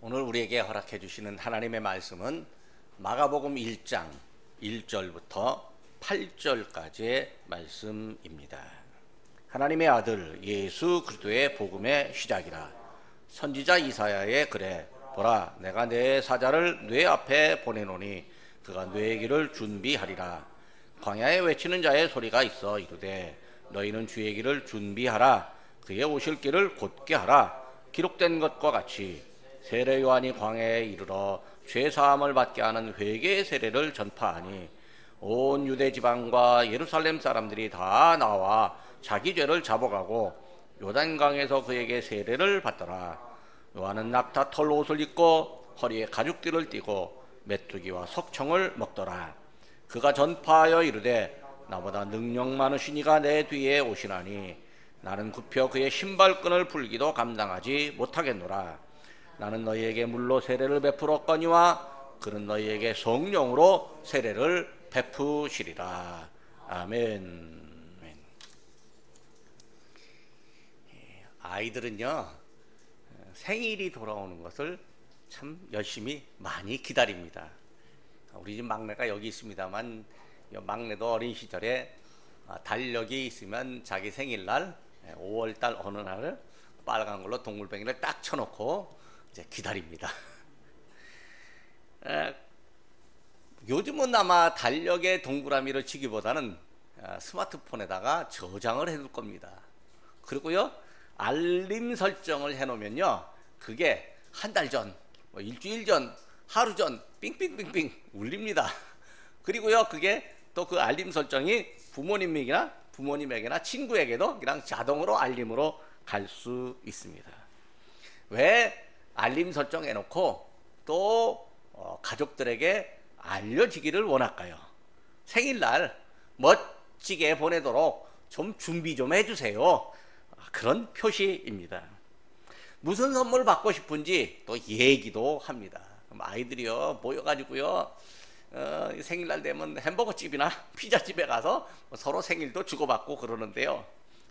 오늘 우리에게 허락해 주시는 하나님의 말씀은 마가복음 1장 1절부터 8절까지의 말씀입니다. 하나님의 아들 예수 그리스도의 복음의 시작이라. 선지자 이사야의 글에 보라, 내가 내 사자를 뇌 앞에 보내노니 그가 뇌의 길을 준비하리라. 광야에 외치는 자의 소리가 있어 이르되 너희는 주의 길을 준비하라. 그의 오실 길을 곧게 하라. 기록된 것과 같이 세례 요한이 광야에 이르러 죄 사함을 받게 하는 회개의 세례를 전파하니 온 유대 지방과 예루살렘 사람들이 다 나와 자기 죄를 잡아가고 요단강에서 그에게 세례를 받더라. 요한은 낙타 털 옷을 입고 허리에 가죽띠를 띠고 메뚜기와 석청을 먹더라. 그가 전파하여 이르되 나보다 능력 많으신 이가 내 뒤에 오시나니 나는 굽혀 그의 신발끈을 풀기도 감당하지 못하겠노라. 나는 너희에게 물로 세례를 베풀었거니와 그는 너희에게 성령으로 세례를 베푸시리라. 아멘. 아이들은요, 생일이 돌아오는 것을 참 열심히 많이 기다립니다. 우리 집 막내가 여기 있습니다만, 막내도 어린 시절에 달력이 있으면 자기 생일날 5월달 어느 날 빨간 걸로 동물뱅이를 딱 쳐놓고 이제 기다립니다. 요즘은 아마 달력에 동그라미를 치기보다는 스마트폰에다가 저장을 해둘 겁니다. 그리고요, 알림 설정을 해놓으면요, 그게 한 달 전, 일주일 전, 하루 전 삥삥삥삥 울립니다. 그리고요, 그게 또 그 알림 설정이 부모님에게나 친구에게도 그냥 자동으로 알림으로 갈 수 있습니다. 왜 알림 설정해 놓고 또 가족들에게 알려지기를 원할까요? 생일날 멋지게 보내도록 좀 준비 좀 해주세요. 그런 표시입니다. 무슨 선물 받고 싶은지 또 얘기도 합니다. 아이들이요 모여가지고요 생일날 되면 햄버거집이나 피자집에 가서 서로 생일도 주고받고 그러는데요.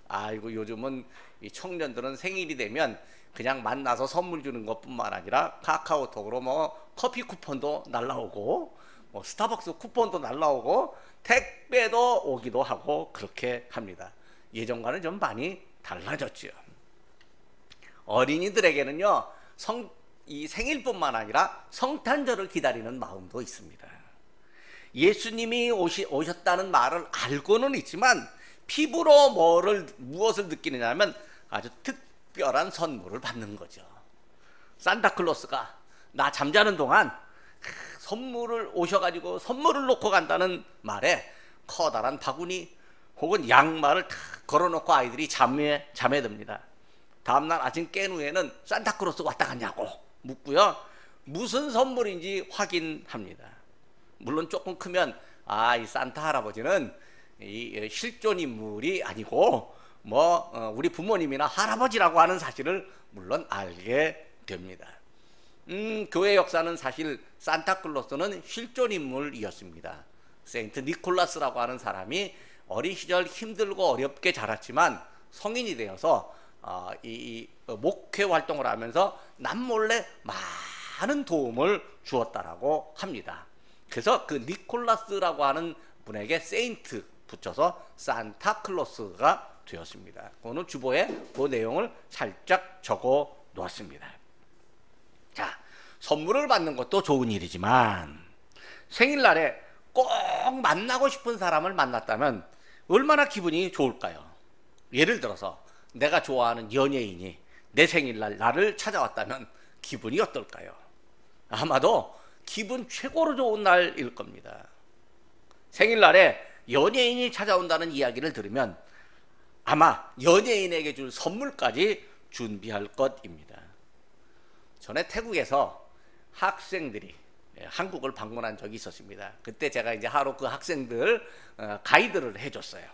아이고, 요즘은 이 청년들은 생일이 되면 그냥 만나서 선물 주는 것뿐만 아니라 카카오톡으로 뭐 커피 쿠폰도 날라오고 스타벅스 쿠폰도 날라오고 택배도 오기도 하고 그렇게 합니다. 예전과는 좀 많이 달라졌죠. 어린이들에게는요, 이 생일뿐만 아니라 성탄절을 기다리는 마음도 있습니다. 예수님이 오셨다는 말을 알고는 있지만 피부로 무엇을 느끼느냐면 아주 특별한 선물을 받는 거죠. 산타클로스가 나 잠자는 동안 선물을 오셔가지고 선물을 놓고 간다는 말에 커다란 바구니 혹은 양말을 탁 걸어놓고 아이들이 잠에 듭니다. 다음날 아침 깬 후에는 산타클로스 왔다 갔냐고 묻고요, 무슨 선물인지 확인합니다. 물론 조금 크면 이 산타 할아버지는 이 실존 인물이 아니고 우리 부모님이나 할아버지라고 하는 사실을 물론 알게 됩니다. 교회 역사는 사실 산타클로스는 실존 인물이었습니다. 세인트 니콜라스라고 하는 사람이 어린 시절 힘들고 어렵게 자랐지만 성인이 되어서 이 목회 활동을 하면서 남몰래 많은 도움을 주었다라고 합니다. 그래서 그 니콜라스라고 하는 분에게 세인트 붙여서 산타클로스가 되었습니다. 오늘 주보에 그 내용을 살짝 적어 놓았습니다. 자, 선물을 받는 것도 좋은 일이지만 생일날에 꼭 만나고 싶은 사람을 만났다면 얼마나 기분이 좋을까요? 예를 들어서 내가 좋아하는 연예인이 내 생일날 나를 찾아왔다면 기분이 어떨까요? 아마도 기분 최고로 좋은 날일 겁니다. 생일날에 연예인이 찾아온다는 이야기를 들으면 아마 연예인에게 줄 선물까지 준비할 것입니다. 전에 태국에서 학생들이 한국을 방문한 적이 있었습니다. 그때 제가 이제 하루 그 학생들 가이드를 해줬어요.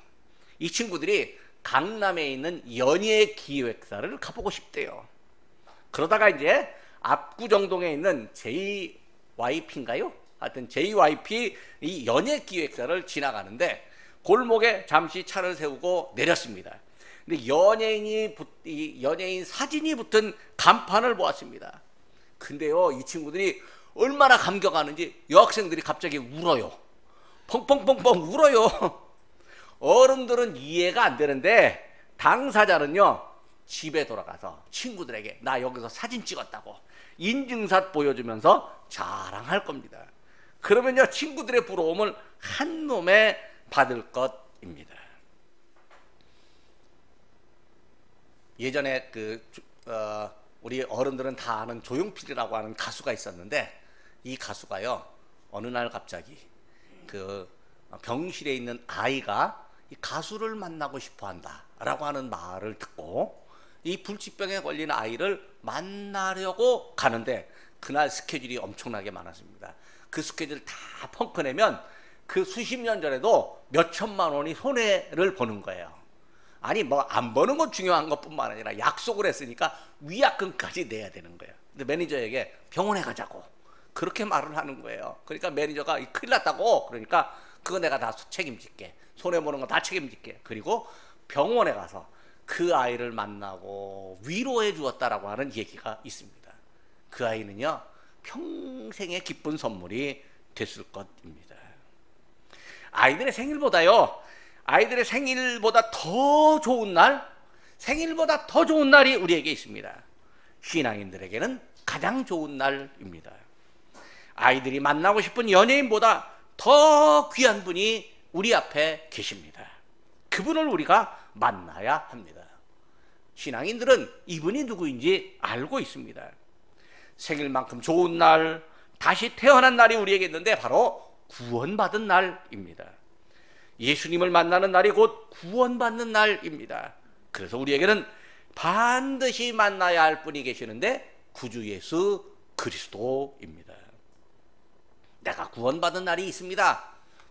이 친구들이 강남에 있는 연예 기획사를 가보고 싶대요. 그러다가 이제 압구정동에 있는 JYP인가요? 하여튼 JYP 이 연예 기획사를 지나가는데 골목에 잠시 차를 세우고 내렸습니다. 근데 연예인 사진이 붙은 간판을 보았습니다. 근데요, 이 친구들이 얼마나 감격하는지 여학생들이 갑자기 울어요. 펑펑펑펑 울어요. 어른들은 이해가 안 되는데 당사자는요, 집에 돌아가서 친구들에게 나 여기서 사진 찍었다고 인증샷 보여주면서 자랑할 겁니다. 그러면요, 친구들의 부러움을 한몸에 받을 것입니다. 예전에 우리 어른들은 다 아는 조용필이라고 하는 가수가 있었는데, 이 가수가요, 어느 날 갑자기 그 병실에 있는 아이가 이 가수를 만나고 싶어 한다라고 하는 말을 듣고 이 불치병에 걸린 아이를 만나려고 가는데, 그날 스케줄이 엄청나게 많았습니다. 그 스케줄 다 펑크내면 그 수십 년 전에도 몇 천만 원이 손해를 보는 거예요. 아니 뭐 안 버는 건 중요한 것뿐만 아니라 약속을 했으니까 위약금까지 내야 되는 거예요. 근데 매니저에게 병원에 가자고 그렇게 말을 하는 거예요. 그러니까 매니저가 큰일 났다고, 그러니까 그거 내가 다 책임질게, 손해보는 거 다 책임질게. 그리고 병원에 가서 그 아이를 만나고 위로해 주었다라고 하는 얘기가 있습니다. 그 아이는요, 평생의 기쁜 선물이 됐을 것입니다. 아이들의 생일보다 더 좋은 날, 생일보다 더 좋은 날이 우리에게 있습니다. 신앙인들에게는 가장 좋은 날입니다. 아이들이 만나고 싶은 연예인보다 더 귀한 분이 우리 앞에 계십니다. 그분을 우리가 만나야 합니다. 신앙인들은 이분이 누구인지 알고 있습니다. 생일만큼 좋은 날, 다시 태어난 날이 우리에게 있는데 바로 구원받은 날입니다. 예수님을 만나는 날이 곧 구원받는 날입니다. 그래서 우리에게는 반드시 만나야 할 분이 계시는데 구주 예수 그리스도입니다. 내가 구원받은 날이 있습니다.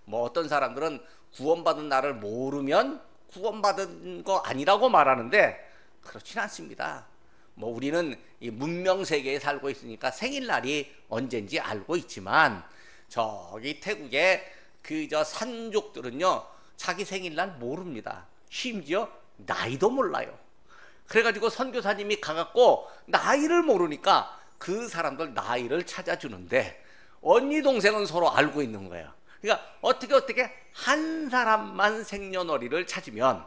뭐 어떤 사람들은 구원받은 날을 모르면 구원받은 거 아니라고 말하는데 그렇진 않습니다. 뭐 우리는 이 문명 세계에 살고 있으니까 생일날이 언젠지 알고 있지만, 저기 태국의 그 산족들은요, 자기 생일날 모릅니다. 심지어 나이도 몰라요. 그래가지고 선교사님이 가갖고 나이를 모르니까 그 사람들 나이를 찾아주는데, 언니 동생은 서로 알고 있는 거예요. 그러니까 어떻게 한 사람만 생년월일을 찾으면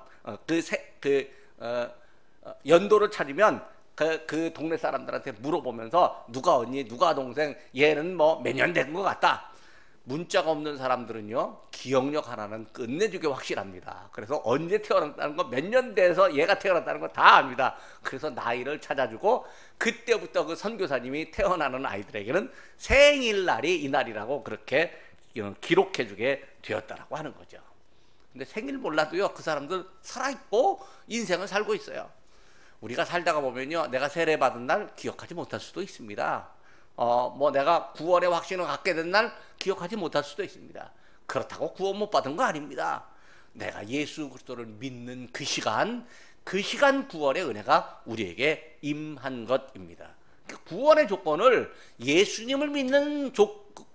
연도를 찾으면 그 동네 사람들한테 물어보면서 누가 언니, 누가 동생, 얘는 뭐 몇 년 된 것 같다. 문자가 없는 사람들은요, 기억력 하나는 끝내주게 확실합니다. 그래서 언제 태어났다는 거, 몇 년 돼서 얘가 태어났다는 거 다 압니다. 그래서 나이를 찾아주고, 그때부터 그 선교사님이 태어나는 아이들에게는 생일날이 이날이라고 그렇게 기록해주게 되었다라고 하는 거죠. 근데 생일 몰라도요, 그 사람들 살아있고 인생을 살고 있어요. 우리가 살다가 보면요, 내가 세례 받은 날 기억하지 못할 수도 있습니다. 뭐 내가 구원의 확신을 갖게 된 날 기억하지 못할 수도 있습니다. 그렇다고 구원 못 받은 거 아닙니다. 내가 예수 그리스도를 믿는 그 시간 구원의 은혜가 우리에게 임한 것입니다. 구원의 조건을 예수님을 믿는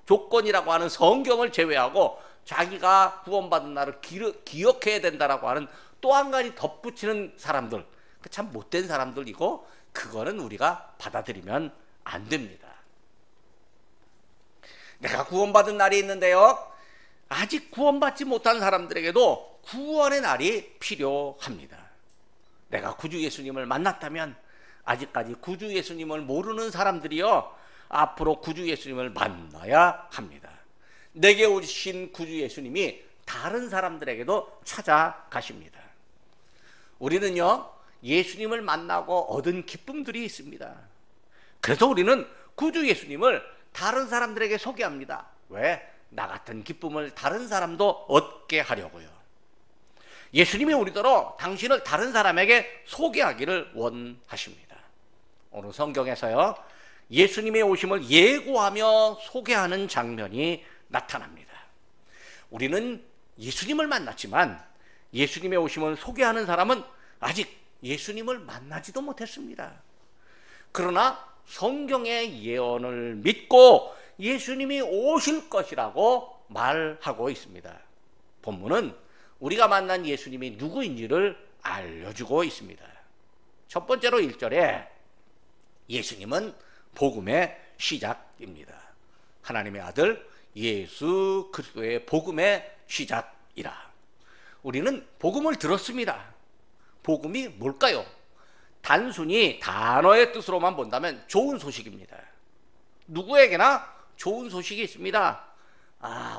조건이라고 하는 성경을 제외하고 자기가 구원받은 날을 기억해야 된다라고 하는 또 한 가지 덧붙이는 사람들, 참 못된 사람들이고, 그거는 우리가 받아들이면 안 됩니다. 내가 구원받은 날이 있는데요, 아직 구원받지 못한 사람들에게도 구원의 날이 필요합니다. 내가 구주 예수님을 만났다면, 아직까지 구주 예수님을 모르는 사람들이요, 앞으로 구주 예수님을 만나야 합니다. 내게 오신 구주 예수님이 다른 사람들에게도 찾아가십니다. 우리는요, 예수님을 만나고 얻은 기쁨들이 있습니다. 그래서 우리는 구주 예수님을 다른 사람들에게 소개합니다. 왜? 나 같은 기쁨을 다른 사람도 얻게 하려고요. 예수님이 우리더러 당신을 다른 사람에게 소개하기를 원하십니다. 오늘 성경에서요, 예수님의 오심을 예고하며 소개하는 장면이 나타납니다. 우리는 예수님을 만났지만 예수님의 오심을 소개하는 사람은 아직 예수님을 만나지도 못했습니다. 그러나 성경의 예언을 믿고 예수님이 오실 것이라고 말하고 있습니다. 본문은 우리가 만난 예수님이 누구인지를 알려주고 있습니다. 첫 번째로 1절에 예수님은 복음의 시작입니다. 하나님의 아들 예수 그리스도의 복음의 시작이라. 우리는 복음을 들었습니다. 복음이 뭘까요? 단순히 단어의 뜻으로만 본다면 좋은 소식입니다. 누구에게나 좋은 소식이 있습니다.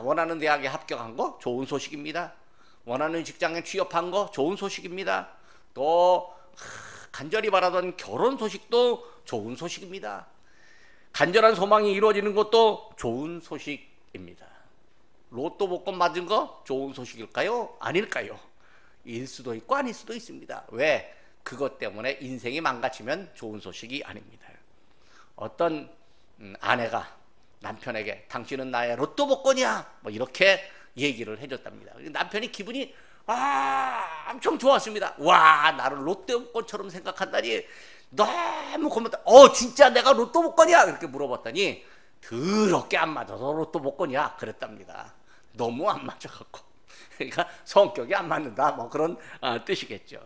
원하는 대학에 합격한 거 좋은 소식입니다. 원하는 직장에 취업한 거 좋은 소식입니다. 또 간절히 바라던 결혼 소식도 좋은 소식입니다. 간절한 소망이 이루어지는 것도 좋은 소식입니다. 로또 복권 맞은 거 좋은 소식일까요? 아닐까요? 일 수도 있고 아닐 수도 있습니다. 왜? 그것 때문에 인생이 망가지면 좋은 소식이 아닙니다. 어떤 아내가 남편에게 당신은 나의 로또 복권이야 뭐 이렇게 얘기를 해줬답니다. 남편이 기분이 엄청 좋았습니다. 와, 나를 로또 복권처럼 생각한다니 너무 고맙다. 진짜 내가 로또 복권이야 이렇게 물어봤더니 더럽게 안 맞아서 로또 복권이야 그랬답니다. 너무 안 맞아갖고 그러니까 성격이 안 맞는다 뭐 그런 뜻이겠죠.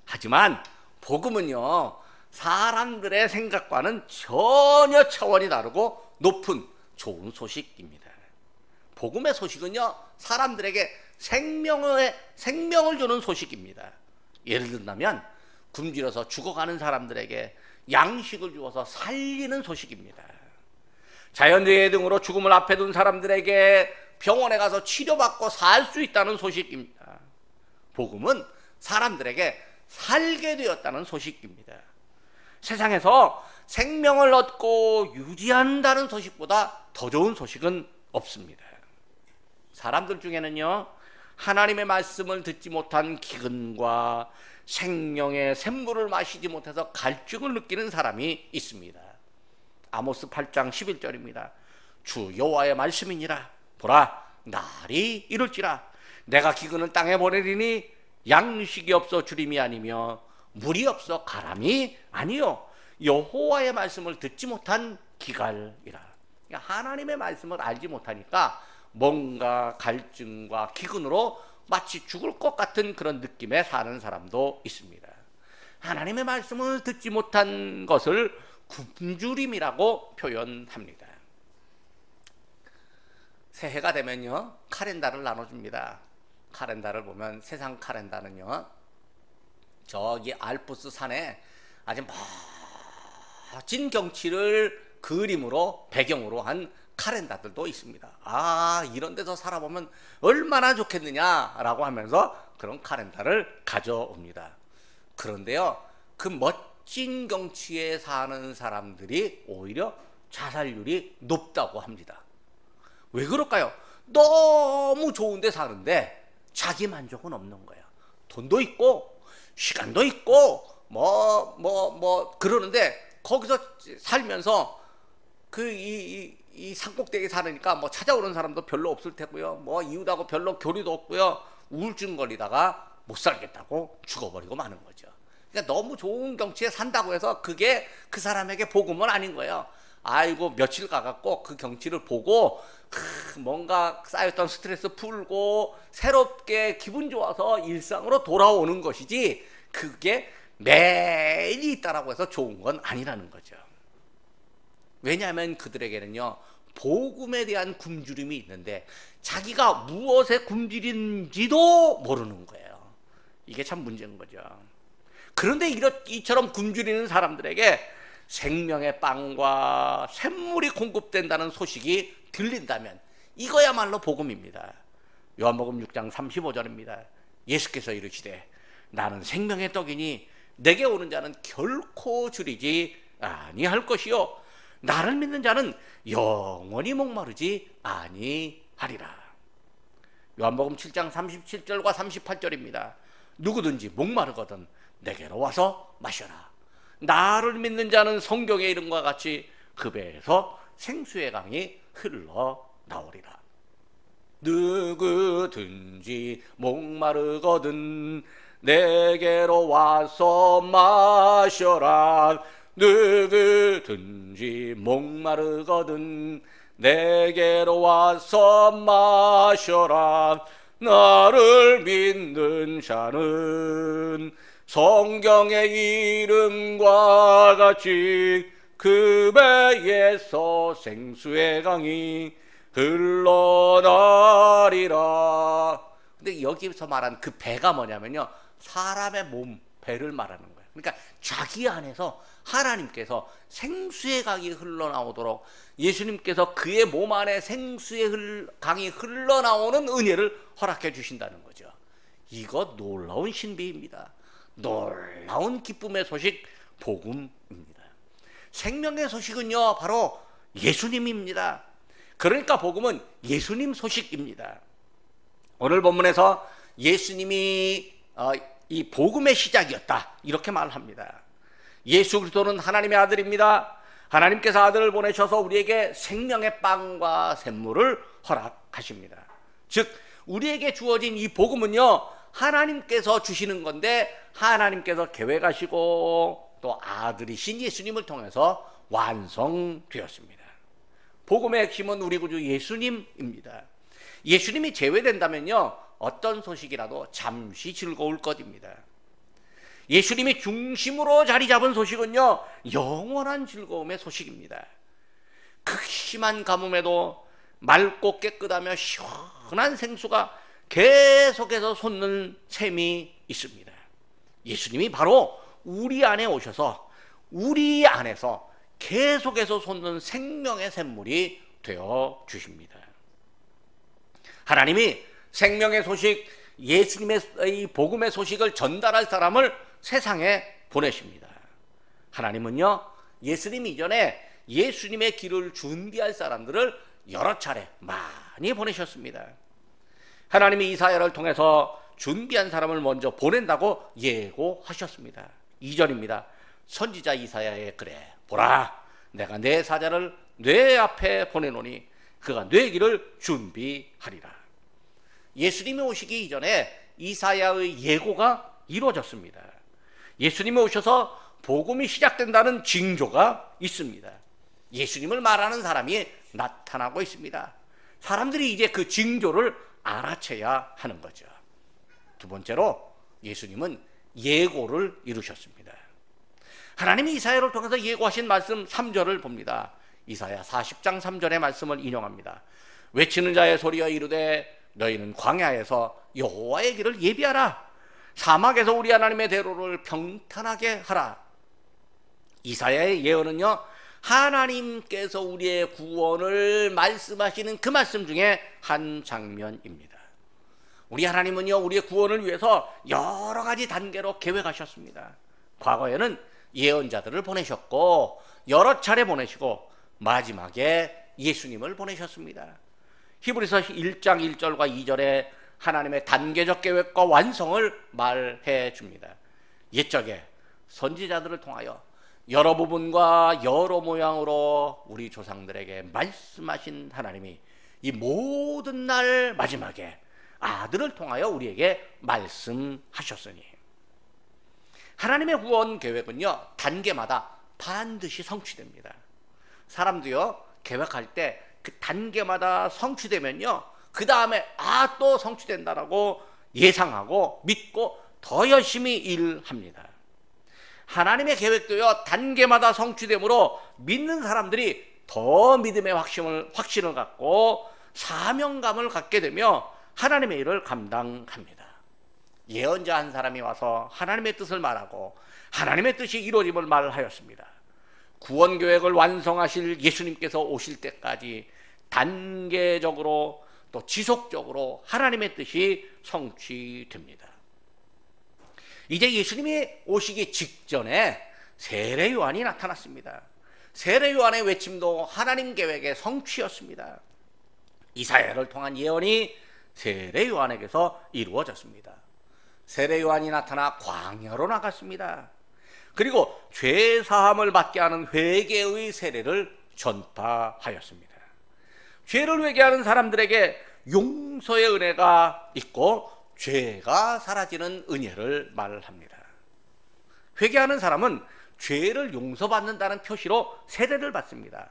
하지만 복음은요, 사람들의 생각과는 전혀 차원이 다르고 높은 좋은 소식입니다. 복음의 소식은요, 사람들에게 생명을 주는 소식입니다. 예를 든다면 굶주려서 죽어가는 사람들에게 양식을 주어서 살리는 소식입니다. 자연재해 등으로 죽음을 앞에 둔 사람들에게 병원에 가서 치료받고 살 수 있다는 소식입니다. 복음은 사람들에게 살게 되었다는 소식입니다. 세상에서 생명을 얻고 유지한다는 소식보다 더 좋은 소식은 없습니다. 사람들 중에는요, 하나님의 말씀을 듣지 못한 기근과 생명의 샘물을 마시지 못해서 갈증을 느끼는 사람이 있습니다. 아모스 8장 11절입니다. 주 여호와의 말씀이니라. 보라, 날이 이룰지라. 내가 기근을 땅에 보내리니 양식이 없어 주림이 아니며 물이 없어 가람이 아니요 여호와의 말씀을 듣지 못한 기갈이라. 하나님의 말씀을 알지 못하니까 뭔가 갈증과 기근으로 마치 죽을 것 같은 그런 느낌에 사는 사람도 있습니다. 하나님의 말씀을 듣지 못한 것을 굶주림이라고 표현합니다. 새해가 되면요, 카렌다를 나눠줍니다. 카렌다를 보면 세상 카렌다는요, 저기 알프스 산에 아주 멋진 경치를 그림으로 배경으로 한 카렌다들도 있습니다. 이런 데서 살아보면 얼마나 좋겠느냐라고 하면서 그런 카렌다를 가져옵니다. 그런데요, 그 멋진 경치에 사는 사람들이 오히려 자살률이 높다고 합니다. 왜 그럴까요? 너무 좋은 데 사는데 자기 만족은 없는 거예요. 돈도 있고 시간도 있고 그러는데 거기서 살면서 이 산꼭대기에 살으니까 찾아오는 사람도 별로 없을 테고요, 이웃하고 별로 교류도 없고요, 우울증 걸리다가 못 살겠다고 죽어버리고 마는 거죠. 그러니까 너무 좋은 경치에 산다고 해서 그게 그 사람에게 복음은 아닌 거예요. 아이고, 며칠 가갖고 그 경치를 보고 뭔가 쌓였던 스트레스 풀고 새롭게 기분 좋아서 일상으로 돌아오는 것이지, 그게 매일 있다라고 해서 좋은 건 아니라는 거죠. 왜냐하면 그들에게는요, 복음에 대한 굶주림이 있는데 자기가 무엇에 굶주린지도 모르는 거예요. 이게 참 문제인 거죠. 그런데 이처럼 굶주리는 사람들에게 생명의 빵과 샘물이 공급된다는 소식이 들린다면 이거야말로 복음입니다. 요한복음 6장 35절입니다. 예수께서 이르시되 나는 생명의 떡이니 내게 오는 자는 결코 줄이지 아니할 것이요 나를 믿는 자는 영원히 목마르지 아니하리라. 요한복음 7장 37절과 38절입니다. 누구든지 목마르거든 내게로 와서 마셔라. 나를 믿는 자는 성경의 이름과 같이 그 배에서 생수의 강이 흘러나오리라. 누구든지 목마르거든 내게로 와서 마셔라. 누구든지 목마르거든 내게로 와서 마셔라. 나를 믿는 자는 성경의 이름과 같이 그 배에서 생수의 강이 흘러나리라. 근데 여기서 말한 그 배가 뭐냐면요, 사람의 몸, 배를 말하는 거예요. 그러니까 자기 안에서 하나님께서 생수의 강이 흘러나오도록 예수님께서 그의 몸 안에 생수의 강이 흘러나오는 은혜를 허락해 주신다는 거죠. 이거 놀라운 신비입니다. 놀라운 기쁨의 소식, 복음입니다. 생명의 소식은요, 바로 예수님입니다. 그러니까 복음은 예수님 소식입니다. 오늘 본문에서 예수님이 이 복음의 시작이었다, 이렇게 말합니다. 예수 그리스도는 하나님의 아들입니다. 하나님께서 아들을 보내셔서 우리에게 생명의 빵과 샘물을 허락하십니다. 즉 우리에게 주어진 이 복음은요, 하나님께서 주시는 건데 하나님께서 계획하시고 또 아들이신 예수님을 통해서 완성되었습니다. 복음의 핵심은 우리 구주 예수님입니다. 예수님이 제외된다면요, 어떤 소식이라도 잠시 즐거울 것입니다. 예수님이 중심으로 자리 잡은 소식은요, 영원한 즐거움의 소식입니다. 극심한 가뭄에도 맑고 깨끗하며 시원한 생수가 계속해서 솟는 샘이 있습니다. 예수님이 바로 우리 안에 오셔서 우리 안에서 계속해서 솟는 생명의 샘물이 되어 주십니다. 하나님이 생명의 소식, 예수님의 이 복음의 소식을 전달할 사람을 세상에 보내십니다. 하나님은요, 예수님 이전에 예수님의 길을 준비할 사람들을 여러 차례 많이 보내셨습니다. 하나님이 이사야를 통해서 준비한 사람을 먼저 보낸다고 예고하셨습니다. 2절입니다. 선지자 이사야의 글에 보라, 내가 내 사자를 내 앞에 보내노니 그가 내 길을 준비하리라. 예수님이 오시기 이전에 이사야의 예고가 이루어졌습니다. 예수님이 오셔서 복음이 시작된다는 징조가 있습니다. 예수님을 말하는 사람이 나타나고 있습니다. 사람들이 이제 그 징조를 알아채야 하는 거죠. 두 번째로 예수님은 예고를 이루셨습니다. 하나님이 이사야를 통해서 예고하신 말씀 3절을 봅니다. 이사야 40장 3절의 말씀을 인용합니다. 외치는 자의 소리여 이르되 너희는 광야에서 여호와의 길을 예비하라. 사막에서 우리 하나님의 대로를 평탄하게 하라. 이사야의 예언은요, 하나님께서 우리의 구원을 말씀하시는 그 말씀 중에 한 장면입니다. 우리 하나님은요, 우리의 구원을 위해서 여러 가지 단계로 계획하셨습니다. 과거에는 예언자들을 보내셨고 여러 차례 보내시고 마지막에 예수님을 보내셨습니다. 히브리서 1장 1절과 2절에 하나님의 단계적 계획과 완성을 말해 줍니다. 옛적에 선지자들을 통하여 여러 부분과 여러 모양으로 우리 조상들에게 말씀하신 하나님이 이 모든 날 마지막에 아들을 통하여 우리에게 말씀하셨으니, 하나님의 구원 계획은요, 단계마다 반드시 성취됩니다. 사람도요, 계획할 때 그 단계마다 성취되면요, 그 다음에 또 성취된다라고 예상하고 믿고 더 열심히 일합니다. 하나님의 계획도요, 단계마다 성취되므로 믿는 사람들이 더 믿음의 확신을 갖고 사명감을 갖게 되며 하나님의 일을 감당합니다. 예언자 한 사람이 와서 하나님의 뜻을 말하고 하나님의 뜻이 이루어짐을 말하였습니다. 구원 계획을 완성하실 예수님께서 오실 때까지 단계적으로 또 지속적으로 하나님의 뜻이 성취됩니다. 이제 예수님이 오시기 직전에 세례 요한이 나타났습니다. 세례 요한의 외침도 하나님 계획의 성취였습니다. 이사야를 통한 예언이 세례 요한에게서 이루어졌습니다. 세례 요한이 나타나 광야로 나갔습니다. 그리고 죄 사함을 받게 하는 회개의 세례를 전파하였습니다. 죄를 회개하는 사람들에게 용서의 은혜가 있고 죄가 사라지는 은혜를 말합니다. 회개하는 사람은 죄를 용서받는다는 표시로 세례를 받습니다.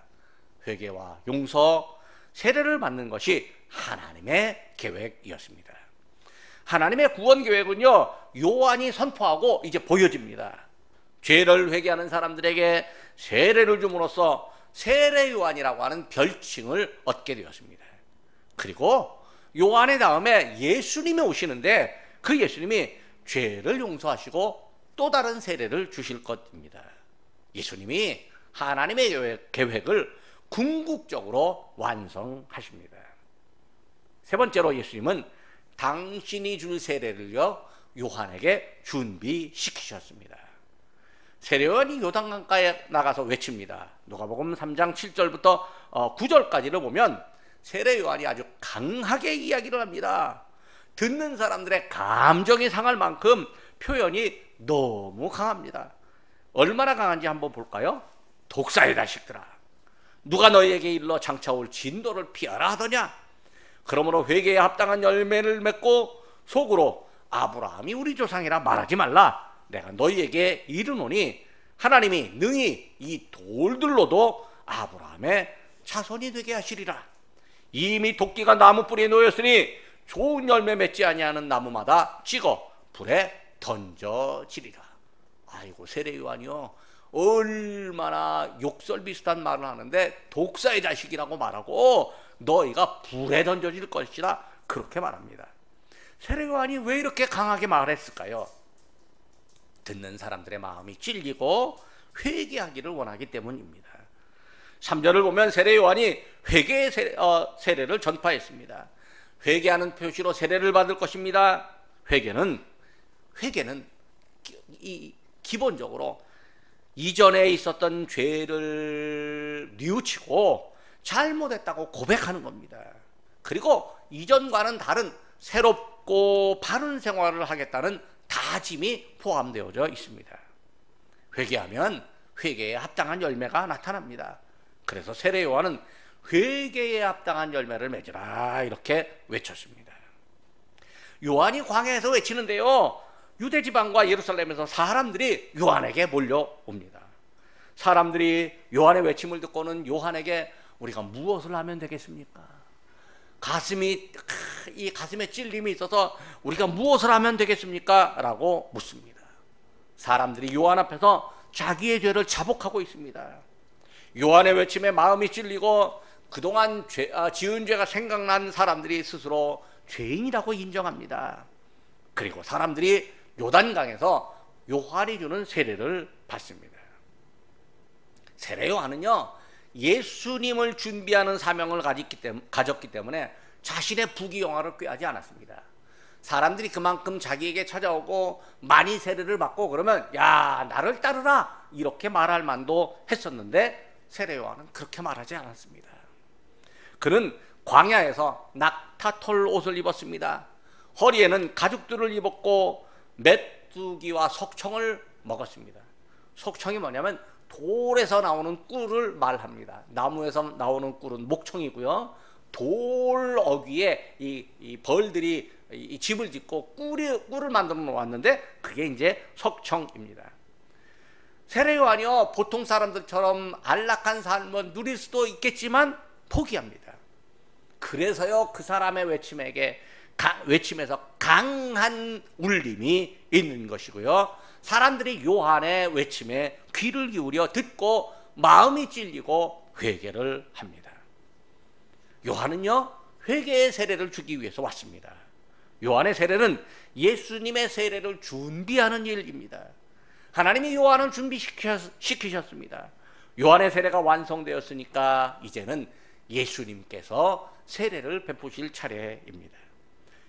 회개와 용서, 세례를 받는 것이 하나님의 계획이었습니다. 하나님의 구원 계획은요, 요한이 선포하고 이제 보여집니다. 죄를 회개하는 사람들에게 세례를 줌으로써 세례 요한이라고 하는 별칭을 얻게 되었습니다. 그리고 요한의 다음에 예수님이 오시는데 그 예수님이 죄를 용서하시고 또 다른 세례를 주실 것입니다. 예수님이 하나님의 계획을 궁극적으로 완성하십니다. 세 번째로 예수님은 당신이 줄 세례를요 요한에게 준비시키셨습니다. 세례요한이 요단강가에 나가서 외칩니다. 누가복음 3장 7절부터 9절까지를 보면 세례요한이 아주 강하게 이야기를 합니다. 듣는 사람들의 감정이 상할 만큼 표현이 너무 강합니다. 얼마나 강한지 한번 볼까요? 독사의 자식들아, 누가 너희에게 일러 장차 올 진도를 피하라 하더냐? 그러므로 회개에 합당한 열매를 맺고 속으로 아브라함이 우리 조상이라 말하지 말라. 내가 너희에게 이르노니 하나님이 능히 이 돌들로도 아브라함의 자손이 되게 하시리라. 이미 도끼가 나무 뿌리에 놓였으니 좋은 열매 맺지 아니하는 나무마다 찍어 불에 던져지리라. 아이고, 세례 요한이요 얼마나 욕설 비슷한 말을 하는데 독사의 자식이라고 말하고 너희가 불에 던져질 것이라 그렇게 말합니다. 세례 요한이 왜 이렇게 강하게 말했을까요? 듣는 사람들의 마음이 찔리고 회개하기를 원하기 때문입니다. 3절을 보면 세례 요한이 회개의 세례를 전파했습니다. 회개하는 표시로 세례를 받을 것입니다. 회개는 기본적으로 이전에 있었던 죄를 뉘우치고 잘못했다고 고백하는 겁니다. 그리고 이전과는 다른 새롭고 바른 생활을 하겠다는 다짐이 포함되어져 있습니다. 회개하면 회개에 합당한 열매가 나타납니다. 그래서 세례 요한은 회개에 합당한 열매를 맺으라 이렇게 외쳤습니다. 요한이 광야에서 외치는데요, 유대 지방과 예루살렘에서 사람들이 요한에게 몰려옵니다. 사람들이 요한의 외침을 듣고는 요한에게 우리가 무엇을 하면 되겠습니까? 이 가슴에 찔림이 있어서 우리가 무엇을 하면 되겠습니까? 라고 묻습니다. 사람들이 요한 앞에서 자기의 죄를 자복하고 있습니다. 요한의 외침에 마음이 찔리고 그동안 지은 죄가 생각난 사람들이 스스로 죄인이라고 인정합니다. 그리고 사람들이 요단강에서 요한이 주는 세례를 받습니다. 세례 요한은요 예수님을 준비하는 사명을 가졌기 때문에 자신의 부귀영화를 꾀하지 않았습니다. 사람들이 그만큼 자기에게 찾아오고 많이 세례를 받고 그러면 야 나를 따르라 이렇게 말할 만도 했었는데 세례 요한은 그렇게 말하지 않았습니다. 그는 광야에서 낙타털 옷을 입었습니다. 허리에는 가죽들을 입었고 메뚜기와 석청을 먹었습니다. 석청이 뭐냐면 돌에서 나오는 꿀을 말합니다. 나무에서 나오는 꿀은 목청이고요. 돌 어귀에 이 벌들이 이 집을 짓고 꿀을 만들어 놓았는데 그게 이제 석청입니다. 세례 요한이요 보통 사람들처럼 안락한 삶을 누릴 수도 있겠지만 포기합니다. 그래서요 그 사람의 외침에서 강한 울림이 있는 것이고요. 사람들이 요한의 외침에 귀를 기울여 듣고 마음이 찔리고 회개를 합니다. 요한은요 회개의 세례를 주기 위해서 왔습니다. 요한의 세례는 예수님의 세례를 준비하는 일입니다. 하나님이 요한을 준비시키셨습니다. 요한의 세례가 완성되었으니까 이제는 예수님께서 세례를 베푸실 차례입니다.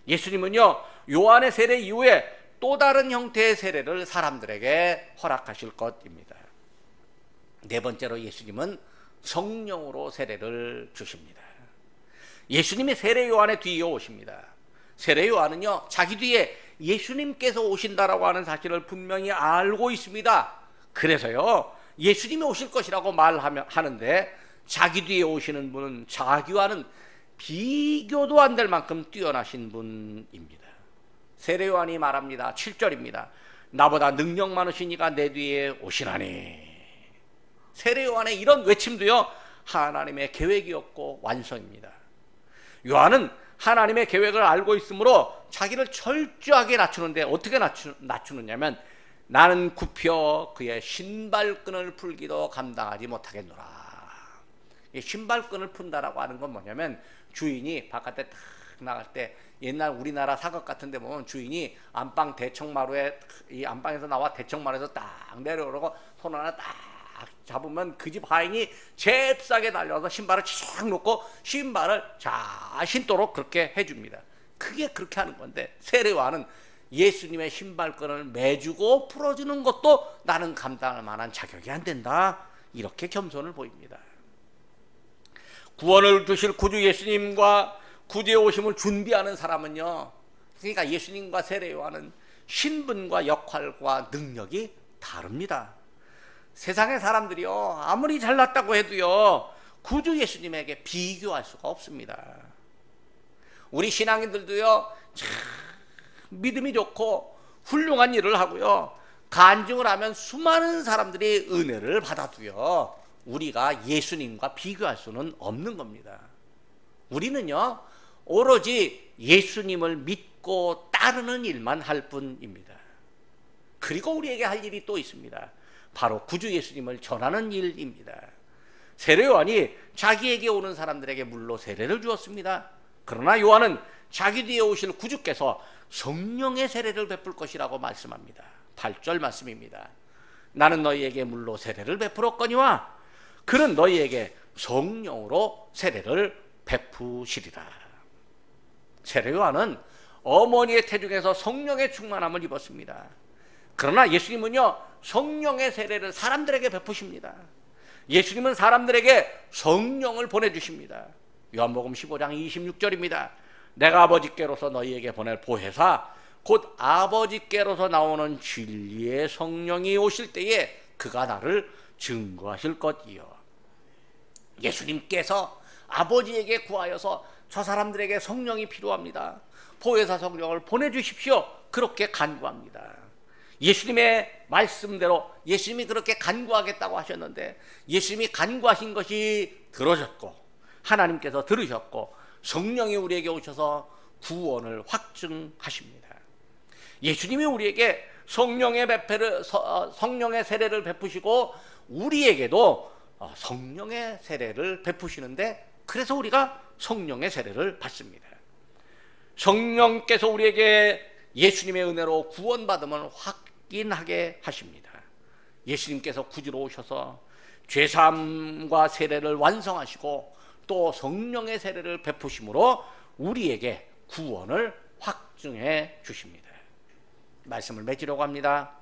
예수님은요 요한의 세례 이후에 또 다른 형태의 세례를 사람들에게 허락하실 것입니다. 네 번째로 예수님은 성령으로 세례를 주십니다. 예수님이 세례 요한의 뒤에 오십니다. 세례 요한은요 자기 뒤에 예수님께서 오신다라고 하는 사실을 분명히 알고 있습니다. 그래서요 예수님이 오실 것이라고 말하는데 자기 뒤에 오시는 분은 자기와는 비교도 안 될 만큼 뛰어나신 분입니다. 세례 요한이 말합니다. 7절입니다. 나보다 능력 많으신 이가 내 뒤에 오시나니. 세례 요한의 이런 외침도요 하나님의 계획이었고 완성입니다. 요한은 하나님의 계획을 알고 있으므로 자기를 철저하게 낮추는데 어떻게 낮추느냐면 나는 굽혀 그의 신발끈을 풀기도 감당하지 못하겠노라. 이 신발끈을 푼다라고 하는 건 뭐냐면, 주인이 바깥에 탁 나갈 때, 옛날 우리나라 사극 같은 데 보면 주인이 안방 대청마루에, 이 안방에서 나와 대청마루에서 딱 내려오고 손 하나 딱 잡으면 그 집 하인이 잽싸게 달려와서 신발을 쫙 놓고 신발을 잘 신도록 그렇게 해줍니다. 그게 그렇게 하는 건데, 세례요한은 예수님의 신발끈을 매주고 풀어주는 것도 나는 감당할 만한 자격이 안 된다, 이렇게 겸손을 보입니다. 구원을 주실 구주 예수님과 구주의 오심을 준비하는 사람은요, 그러니까 예수님과 세례요한은 신분과 역할과 능력이 다릅니다. 세상의 사람들이요, 아무리 잘났다고 해도요, 구주 예수님에게 비교할 수가 없습니다. 우리 신앙인들도요, 참 믿음이 좋고 훌륭한 일을 하고요, 간증을 하면 수많은 사람들이 은혜를 받아도요, 우리가 예수님과 비교할 수는 없는 겁니다. 우리는요, 오로지 예수님을 믿고 따르는 일만 할 뿐입니다. 그리고 우리에게 할 일이 또 있습니다. 바로 구주 예수님을 전하는 일입니다. 세례요한이 자기에게 오는 사람들에게 물로 세례를 주었습니다. 그러나 요한은 자기 뒤에 오실 구주께서 성령의 세례를 베풀 것이라고 말씀합니다. 8절 말씀입니다. 나는 너희에게 물로 세례를 베풀었거니와 그는 너희에게 성령으로 세례를 베푸시리라. 세례요한은 어머니의 태중에서 성령의 충만함을 입었습니다. 그러나 예수님은요, 성령의 세례를 사람들에게 베푸십니다. 예수님은 사람들에게 성령을 보내주십니다. 요한복음 15장 26절입니다. 내가 아버지께로서 너희에게 보낼 보혜사 곧 아버지께로서 나오는 진리의 성령이 오실 때에 그가 나를 증거하실 것이요. 예수님께서 아버지에게 구하여서 저 사람들에게 성령이 필요합니다, 보혜사 성령을 보내주십시오, 그렇게 간구합니다. 예수님의 말씀대로 예수님이 그렇게 간구하겠다고 하셨는데, 예수님이 간구하신 것이 들어졌고 하나님께서 들으셨고 성령이 우리에게 오셔서 구원을 확증하십니다. 예수님이 우리에게 성령의 세례를 베푸시고 우리에게도 성령의 세례를 베푸시는데, 그래서 우리가 성령의 세례를 받습니다. 성령께서 우리에게 예수님의 은혜로 구원받음을 확인하게 하십니다. 예수님께서 구주로 오셔서 죄사함과 세례를 완성하시고 또 성령의 세례를 베푸심으로 우리에게 구원을 확증해 주십니다. 말씀을 맺으려고 합니다.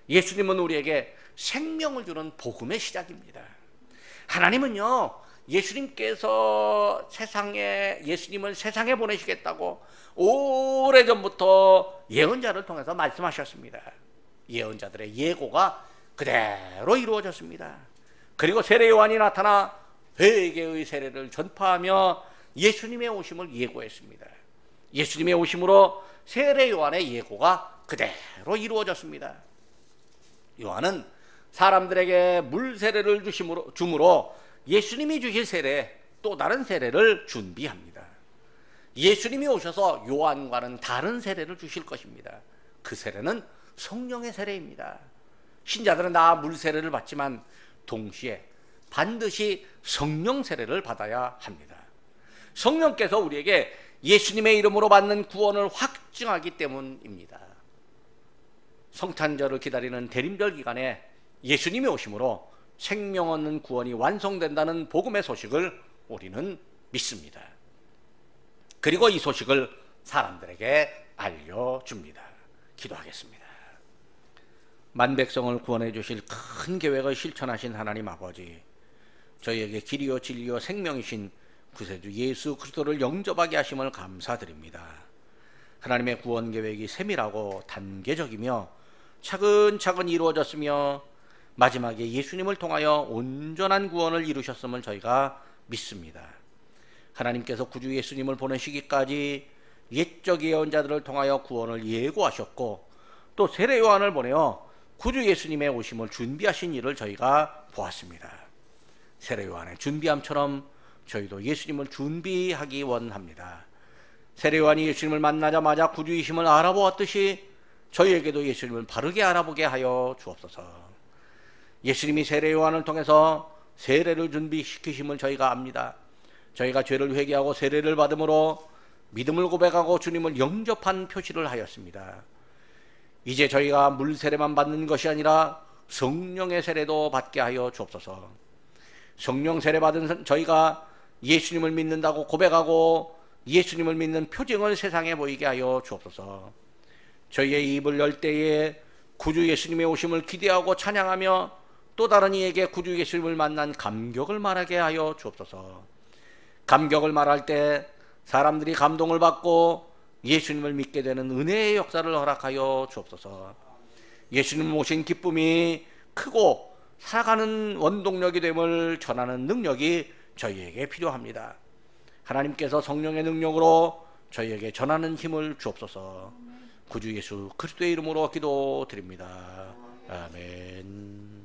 예수님은 우리에게 생명을 주는 복음의 시작입니다. 하나님은요, 예수님을 세상에 보내시겠다고 오래전부터 예언자를 통해서 말씀하셨습니다. 예언자들의 예고가 그대로 이루어졌습니다. 그리고 세례요한이 나타나 회개의 세례를 전파하며 예수님의 오심을 예고했습니다. 예수님의 오심으로 세례요한의 예고가 그대로 이루어졌습니다. 요한은 사람들에게 물 세례를 주므로 예수님이 주실 세례, 또 다른 세례를 준비합니다. 예수님이 오셔서 요한과는 다른 세례를 주실 것입니다. 그 세례는 성령의 세례입니다. 신자들은 다 물 세례를 받지만 동시에 반드시 성령 세례를 받아야 합니다. 성령께서 우리에게 예수님의 이름으로 받는 구원을 확증하기 때문입니다. 성탄절을 기다리는 대림절 기간에 예수님이 오심으로 생명 얻는 구원이 완성된다는 복음의 소식을 우리는 믿습니다. 그리고 이 소식을 사람들에게 알려줍니다. 기도하겠습니다. 만백성을 구원해 주실 큰 계획을 실천하신 하나님 아버지, 저희에게 길이요 진리요 생명이신 구세주 예수 그리스도를 영접하게 하심을 감사드립니다. 하나님의 구원 계획이 세밀하고 단계적이며 차근차근 이루어졌으며 마지막에 예수님을 통하여 온전한 구원을 이루셨음을 저희가 믿습니다. 하나님께서 구주 예수님을 보내시기까지 옛적 예언자들을 통하여 구원을 예고하셨고 또 세례 요한을 보내어 구주 예수님의 오심을 준비하신 일을 저희가 보았습니다. 세례 요한의 준비함처럼 저희도 예수님을 준비하기 원합니다. 세례 요한이 예수님을 만나자마자 구주이심을 알아보았듯이 저희에게도 예수님을 바르게 알아보게 하여 주옵소서. 예수님이 세례 요한을 통해서 세례를 준비시키심을 저희가 압니다. 저희가 죄를 회개하고 세례를 받음으로 믿음을 고백하고 주님을 영접한 표시를 하였습니다. 이제 저희가 물 세례만 받는 것이 아니라 성령의 세례도 받게 하여 주옵소서. 성령 세례 받은 저희가 예수님을 믿는다고 고백하고 예수님을 믿는 표징을 세상에 보이게 하여 주옵소서. 저희의 입을 열 때에 구주 예수님의 오심을 기대하고 찬양하며 또 다른 이에게 구주 예수님을 만난 감격을 말하게 하여 주옵소서. 감격을 말할 때 사람들이 감동을 받고 예수님을 믿게 되는 은혜의 역사를 허락하여 주옵소서. 예수님 오신 기쁨이 크고 살아가는 원동력이 됨을 전하는 능력이 저희에게 필요합니다. 하나님께서 성령의 능력으로 저희에게 전하는 힘을 주옵소서. 구주 예수 그리스도의 이름으로 기도드립니다. 아멘.